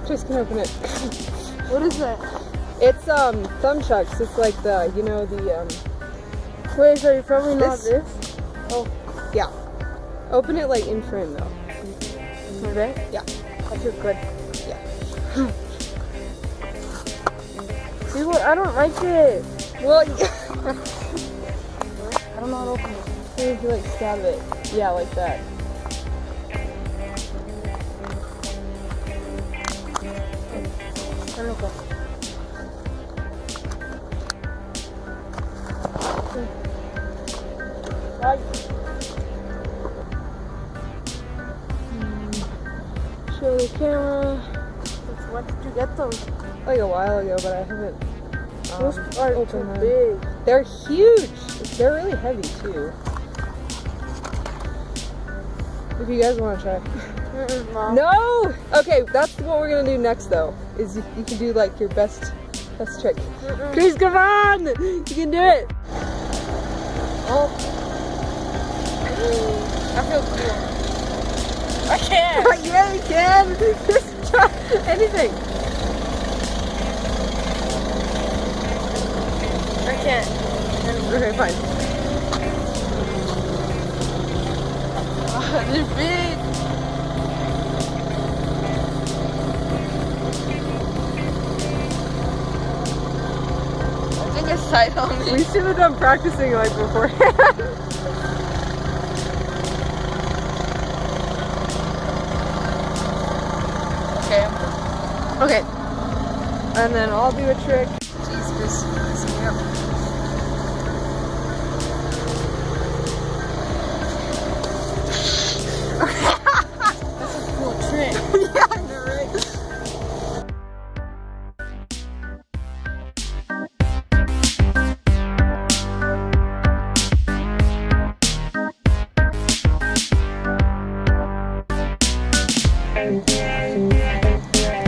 Just can open it. What is that? It's thumb chucks. It's like the, you know, the Wait, so you probably not This? this? oh yeah. Open it like in frame though. Okay. Yeah. I feel good. Yeah. See what? I don't like it. Well, I don't know how to open it. you can like stab it. Yeah, like that. I don't know. Show the camera. When did you get those? Like a while ago, but I haven't Those are too opened them. big. They're huge. They're really heavy too. If you guys want to try. Mom. No! Okay, that's what we're gonna do next though. Is you can do like your best trick. Cris, come on! You can do it! Oh. I feel cool. I can't. Yeah, you can! Just try anything. I can't. Okay, fine. They're big. I think it's tight on me. We should have done practicing like beforehand. Okay. Okay. And then I'll do a trick.